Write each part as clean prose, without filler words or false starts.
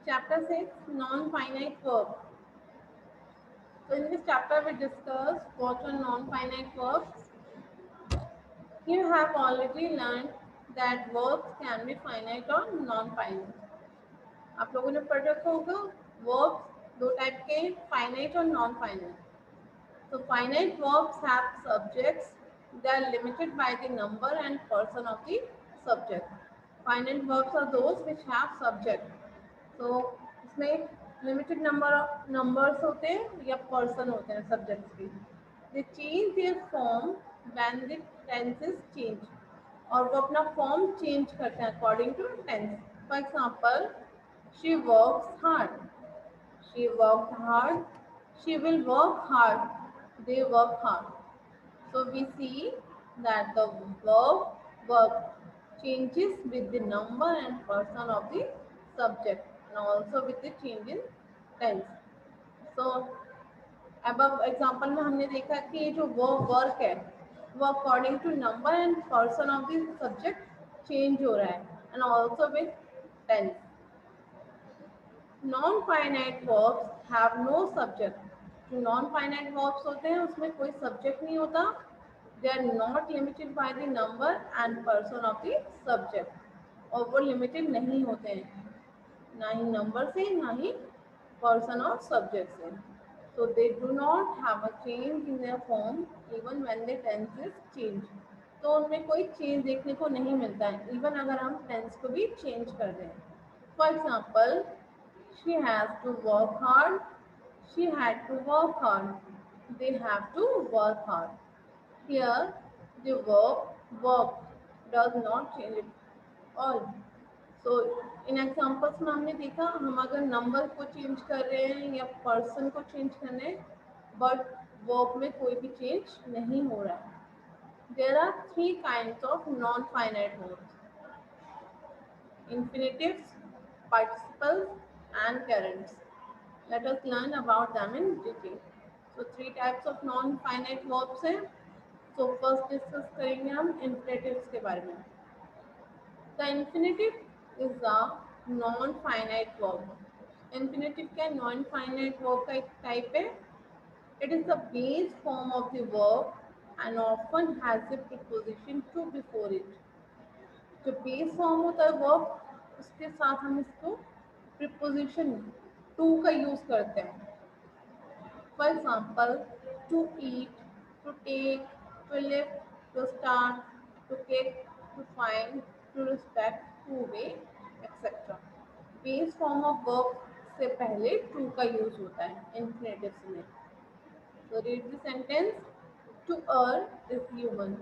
Chapter 6, Non-Finite Verbs. So in this chapter we discuss what are non-finite verbs. You have already learned that verbs can be finite or non-finite. आप लोगों ने पढ़ रखा होगा verbs दो type के, finite और non-finite. So finite verbs have subjects. They are limited by the number and person of the subject. Finite verbs are those which have subject. So इसमें limited number of numbers होते हैं या person होते हैं subjects के. They change their form when the tense is changed. और वो अपना form change करते हैं according to tense. For example, she works hard. She worked hard. She will work hard. They work hard. So we see that the verb changes with the number and person of the subject and also with the change in tense. So above example में हमने देखा कि ये जो work है वो according to number and person of the subject change हो रहा है and also with tense. Non finite verbs have no subject. जो नॉन फाइनाइट वर्ब्स होते हैं उसमें कोई सब्जेक्ट नहीं होता. They are not limited by the number and person of the subject. और वो लिमिटेड नहीं होते हैं ना ही नंबर से ना ही पर्सन और सब्जेक्ट से. So they do not have a change in their form even when the tense is changed. तो उनमें कोई चेंज देखने को नहीं मिलता है इवन अगर हम टेंस को भी चेंज कर दें. For example, she has to work hard. She had to work hard. They have to work hard. Here, the verb work does not change at all. So, in examples में हमने देखा हम अगर number को change कर रहे हैं या पर्सन को चेंज कर रहे हैं बट वर्ब में कोई भी चेंज नहीं हो रहा है. There are three kinds of non finite verbs: infinitives, participles, and gerunds. Let us learn about them in detail. So three types of non-finite verbs हैं. So first discuss करेंगे हम infinitives के बारे में. The infinitive is a non-finite verb. Infinitive क्या non-finite verb का एक type है. It is the base form of the verb and often has a preposition to before it. जो बेस फॉर्म होता है वर्ब उसके साथ हम इसको प्रीपोजिशन टू का यूज करते हैं. For example, to eat, to take, to live, to start, to kick, to find, to respect, to weigh, et cetera. Base form of verb से पहले टू का यूज होता है इन्फिनेटिव्स में. So read the sentence. To err is human.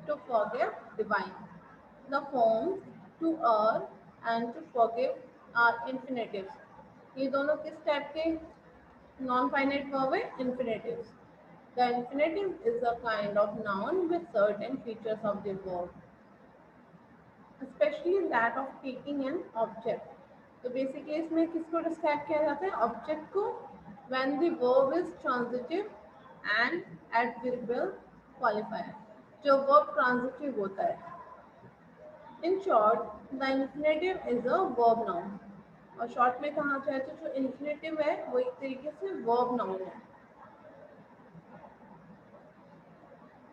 To forgive, divine. The forms to err and to forgive are infinitives. ये दोनों किस type के नॉन फाइनाइट वर्ब है? Infinitives. The infinitive is a kind of noun with certain features of the verb, especially that of taking an object. तो basically इसमें किसको describe किया जाता है? ऑब्जेक्ट को. when the verb is transitive and adverbial qualifier. जो verb transitive होता है. In short, the infinitive is a verb noun. और शॉर्ट में कहा जाए तो जो infinitive है वो एक तरीके से verb noun है.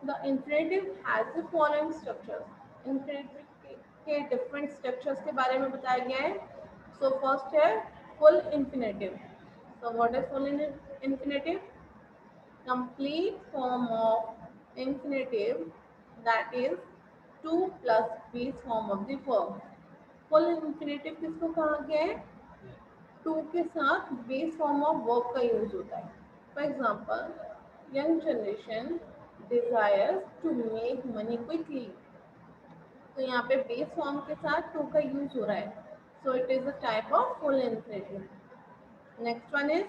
The infinitive has the following structures. Infinitive के different structures के बारे में बताया गया है. So first है full infinitive. So what is full infinitive? Complete form of infinitive, that is 2 plus base form of the verb. Full infinitive किसको कहा गया है? 2 के साथ base form of verb का यूज होता है. For example, young generation desires to make money quickly. तो यहाँ पे base form के साथ 2 का यूज हो रहा है. So it is a type of full infinitive. Next one is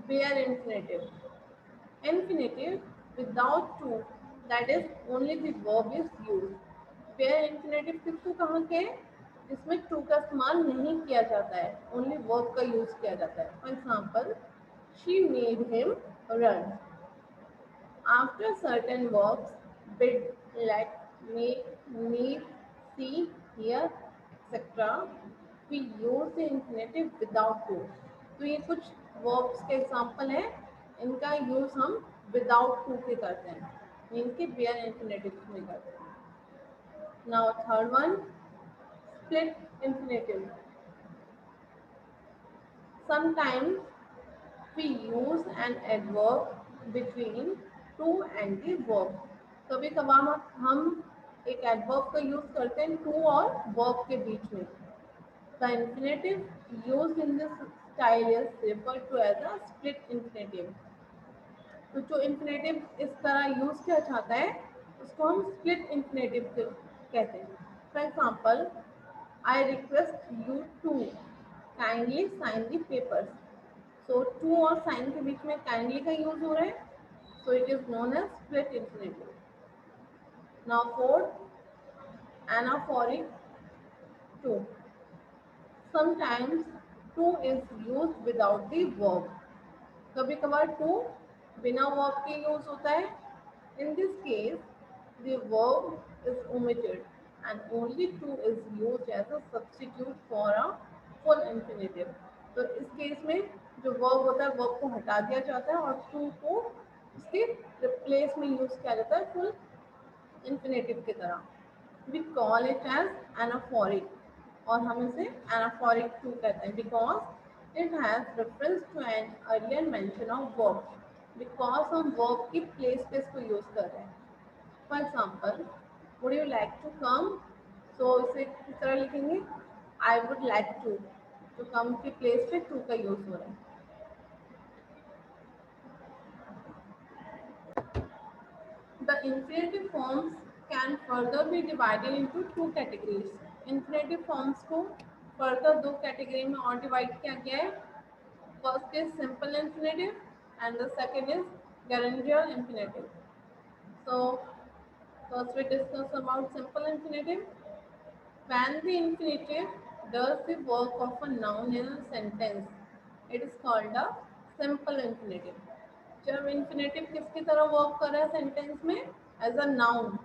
bare infinitive. Infinitive without to, that is only the verb is used. bare infinitive किसको कहा गया है? जिसमें टू का इस्तेमाल नहीं किया जाता है, ओनली वर्ब का यूज किया जाता है. For example, she made him run. After certain verbs, bid, let, make, need, see, hear, et cetera, we use the infinitive without to। तो ये कुछ verbs के एग्जाम्पल हैं, इनका यूज हम विदाउट टू के करते हैं, मीन के bare infinitive में करते हैं। Now third one, split infinitive। Sometimes we use an adverb between to and the verb। कभी कभार हम एक एडवर्ब का यूज करते हैं टू और वर्ब के बीच में। The infinitive used in this style is referred to as a split infinitive। तो जो infinitive इस तरह यूज किया जाता है उसको हम split infinitive कहते हैं। For example, I request you to kindly sign the papers। So to और sign के बीच में kindly का यूज हो रहा है, so it is known as split infinitive। Now fourth, anaphoric to। Sometimes to is used without the verb। कभी कभार to बिना verb के यूज होता है। In this case, the verb is omitted and only to is used as a substitute for a full infinitive। तो इस case में जो verb होता है verb को हटा दिया जाता है और to को उसके रिप्लेस में यूज किया जाता है full infinitive की तरह। We call it as anaphoric और हम इसे anaphoric to कहते हैं because it has reference to an earlier mention of verb। because हम verb की place पे इसको यूज कर रहे हैं। For example, would you like to come? So इसे किस तरह लिखेंगे? I would like to। तो come की place पे to का यूज हो रहा है। The infinitive forms can further be divided into two categories। Infinitive forms को further दो कैटेगरी में और डिवाइड किया गया है। First is simple infinitive and the second is gerundial infinitive। So first we discuss about simple infinitive। When the infinitive does the work of a noun in a sentence, it is called a simple infinitive। जब infinitive किसकी तरह work कर रहा है sentence में, as a noun,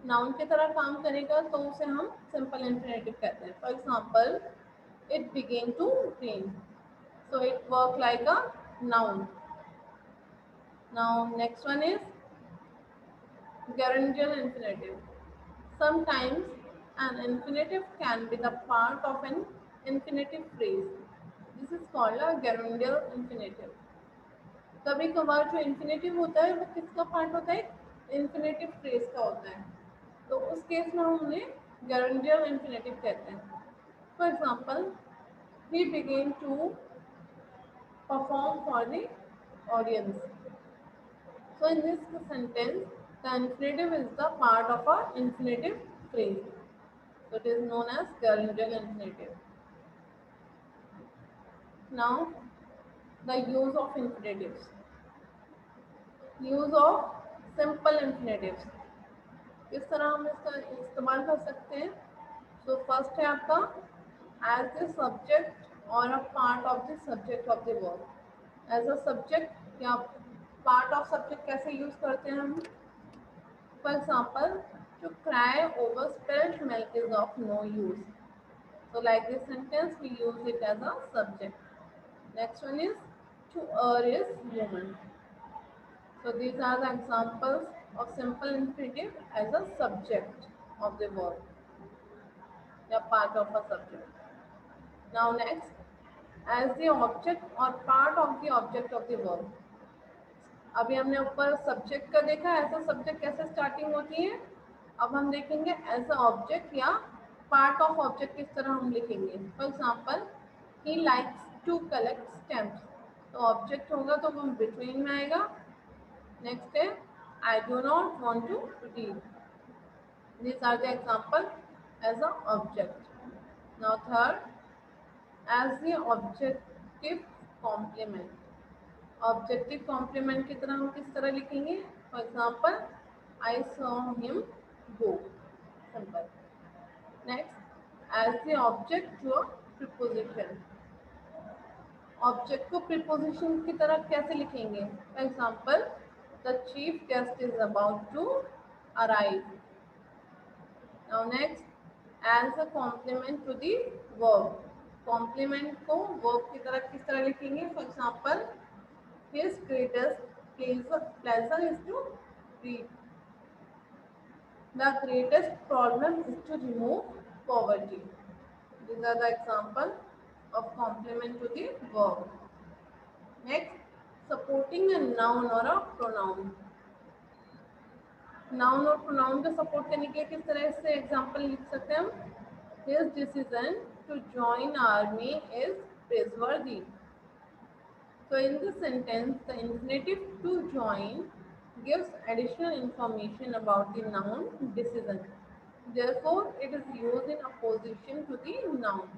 noun की तरह काम करेगा तो उसे हम सिंपल infinitive कहते हैं। For example, it began to rain, so it worked like a noun। Now next one is gerundial infinitive। Sometimes an infinitive can be the part of an infinitive phrase। This is called a gerundial infinitive। कभी कभार जो infinitive होता है वो किसका part होता है? infinitive phrase का होता है। तो उस केस में हम उन्हें gerundial infinitive कहते हैं। For example, he began to perform for the audience। So in this sentence, the infinitive is the part of a infinitive phrase। So it is known as gerundial infinitive। Now, the use of infinitives। Use of simple infinitives। किस तरह हम इसका इस्तेमाल कर सकते हैं? So first है आपका as the subject or a part of the subject of the verb। As a subject या part of subject कैसे यूज करते हैं हम? For example, to cry over spilled milk is of no use। So like this sentence, we use it as a subject। Next one is to err is human। So these are the examples of simple infinitive as a subject of the verb, a part of a subject। Now next, as the object or part of the object of the verb। अभी हमने ऊपर subject का देखा, ऐसा subject कैसे starting होती है। अब हम देखेंगे एज अ ऑब्जेक्ट या पार्ट ऑफ ऑब्जेक्ट किस तरह हम लिखेंगे। For example, he likes to collect stamps. तो ऑब्जेक्ट होगा तो वो बिटवीन में आएगा। नेक्स्ट है I do not want to read. These are the example as a object। Now third, as the objective complement। Objective complement की तरह हम किस तरह लिखेंगे? For example, I saw him go. Simple. Next, as the object to a preposition. Object को preposition की तरह कैसे लिखेंगे? For example, the chief guest is about to arrive. Now next, as a complement to the verb. Complement को verb की तरह किस तरह लिखेंगे? For example, his greatest pleasure is to read. The greatest problem is to remove poverty. These are the example of complement to the verb. Next, supporting a noun or a pronoun. Noun और pronoun को support करने के लिए किस तरह से example लिख सकते हैं हम? His decision to join army is praiseworthy. So in this sentence, the infinitive to join gives additional information about the noun decision. Therefore, it is used in opposition to the noun.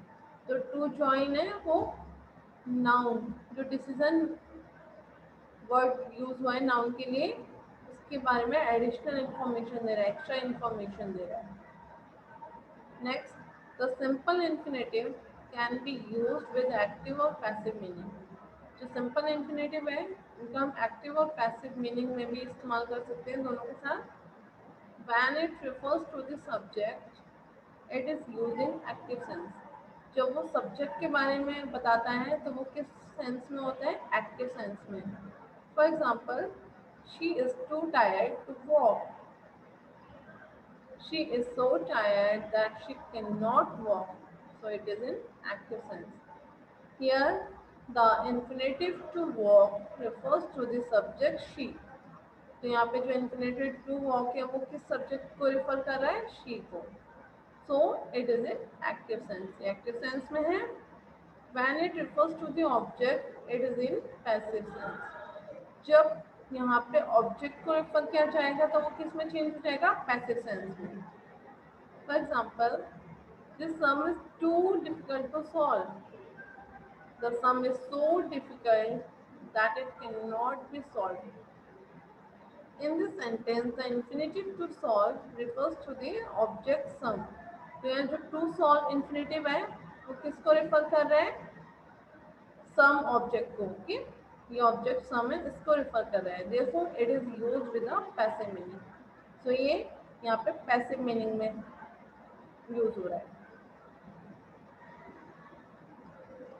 तो to join है वो noun, जो decision word use हुआ है noun के लिए, उसके बारे में एडिशनल इंफॉर्मेशन दे रहा है, एक्स्ट्रा इंफॉर्मेशन दे रहा है. Next, the simple infinitive can be used with active और पैसिव मीनिंग. जो सिंपल इन्फिनेटिव है उनका हम एक्टिव और पैसिव मीनिंग में भी इस्तेमाल कर सकते हैं, दोनों के साथ. When it refers to the subject, it is used in active sense. जब वो सब्जेक्ट के बारे में बताता है तो वो किस सेंस में होता है? एक्टिव सेंस में. For example, she is too tired to walk. She is so tired that she cannot walk. So it is in active sense. Here, the infinitive to walk refers to the subject she. तो यहाँ पे जो infinitive to walk है वो किस subject को refer कर रहा है? she को. So it is in active sense. ये active sense में है. When it refers to the object, it is in passive sense. जब यहाँ पे ऑब्जेक्ट को रेफर किया जाएगा तो वो किस में चेंज हो जाएगा? पैसिव सेंस में. For example, this sum is too difficult to solve. The sum is so difficult that it can not be solve. In this sentence the infinitive to solve refers to the object sum. तो यहाँ जो to solve infinitive है वो किसको refer कर रहा है? Sum object को. ओके, ये ऑब्जेक्ट सम है, इसको रिफर कर रहा है. Therefore it is used with a passive meaning. So ये यहाँ पे पैसिव मीनिंग में यूज हो रहा है.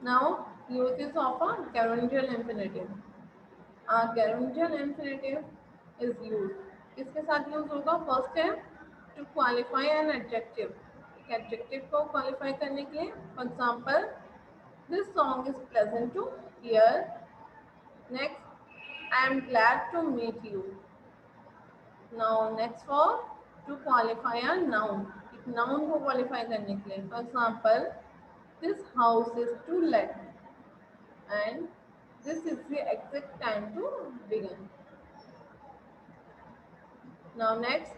Now uses of a gerundial infinitive. gerundial infinitive is used. किसके साथ यूज होगा? फर्स्ट है टू क्वालिफाई एन एडजेक्टिव. एक एडजेक्टिव को क्वालिफाई करने के लिए. For example, this song is pleasant to hear. Next, I am glad to meet you. Now, next for to qualify a noun. एक noun को qualify करने के लिए. For example, this house is to let, and this is the exact time to begin. Now, next,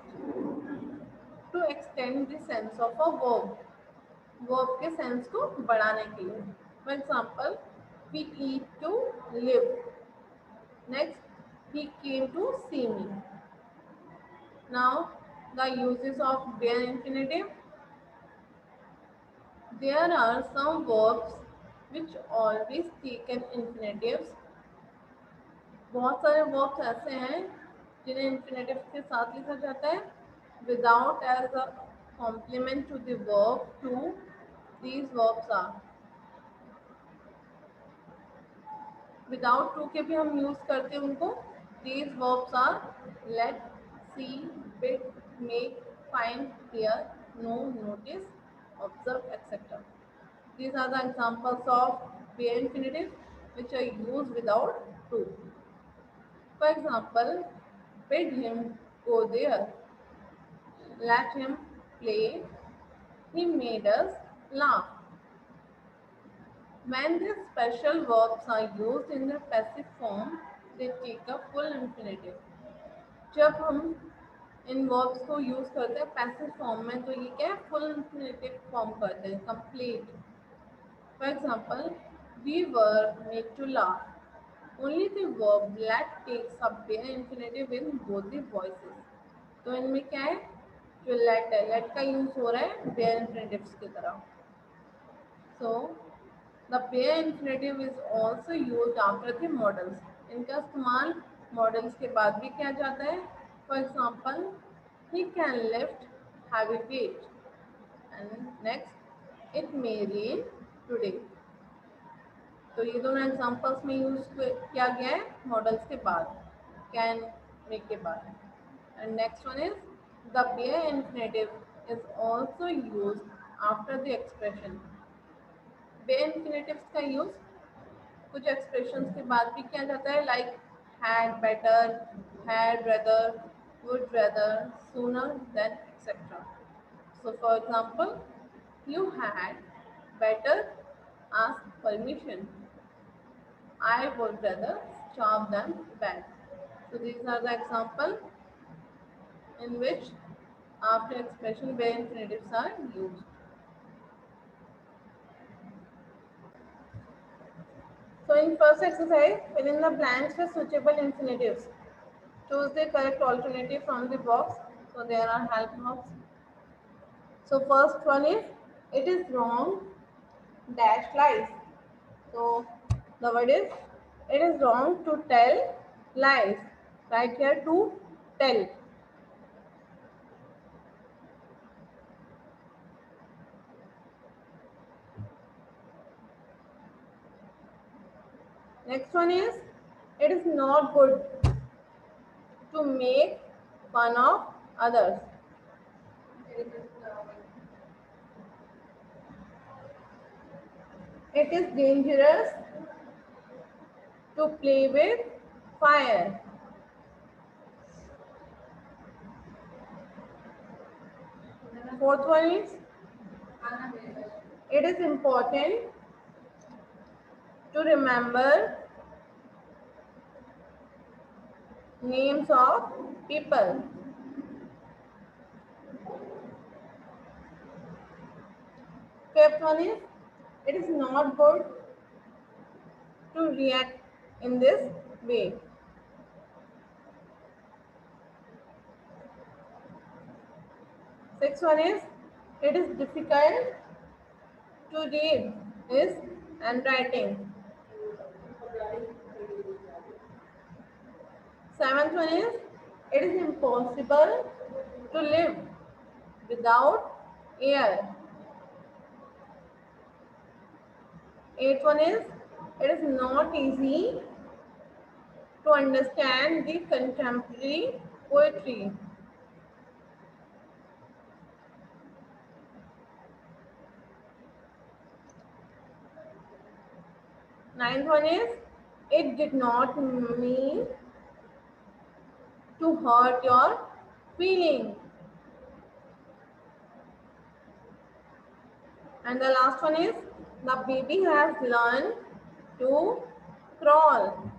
to extend the sense of a verb. Verb के sense को बढ़ाने के लिए. For example, we eat to live. Next, he came to see me. Now, the uses of bare infinitive. There are some verbs which always take an infinitives. बहुत सारे verbs ऐसे हैं जिन्हें infinitive के साथ लिखा जाता है. Without as a complement to the verb to, these verbs are. Without to के भी हम यूज करते हैं उनको. These verbs are let, see, bid, make, find, hear, know, notice, observe, et cetera. These are the examples of bare infinitive which are used without to. For example, bid him go there, let him play, he made us laugh. When these special verbs are used in the passive form, they take a full infinitive. जब हम इन verbs को use करते हैं passive form में तो ये क्या है? फुल infinitive फॉर्म करते हैं, complete. For example, we were made to laugh. Only the verb let takes a bare infinitive in both the voices. तो इनमें क्या है? जो let है, let का यूज हो रहा है bare infinitives की तरह. So the bare infinitive is also used after the modals. इनका इस्तेमाल modals के बाद भी किया जाता है. For example, he can lift heavy weight. And next, it may rain today. तो ये दोनों एग्जांपल्स में यूज किया गया है मॉडल्स के बाद, कैन मेक के बाद। And next one is the bare infinitive is also used after the expression. Bare infinitives का यूज कुछ एक्सप्रेशंस के बाद भी किया जाता है, like had better, had rather, would rather, sooner than etcetera. So for example, you had better ask permission. I would rather starve them back. So these are the example in which after expression where infinitives are used. So in first exercise, fill in the blanks with suitable infinitives. Choose the correct alternative from the box. So there are help box. So first one is, it is wrong dash lies. So the word is, it is wrong to tell lies. Right here, to tell. Next one is, it is not good to make fun of others. It is dangerous to play with fire. Fourth one is, it is important to remember names of people. Fifth one is, it is not good to react in this way. Sixth one is, it is difficult to read is handwriting. Seventh one is, it is impossible to live without air. Eighth one is, it is not easy to understand the contemporary poetry. Ninth one is, it did not mean to hurt your feeling. And the last one is, the baby has learned to crawl.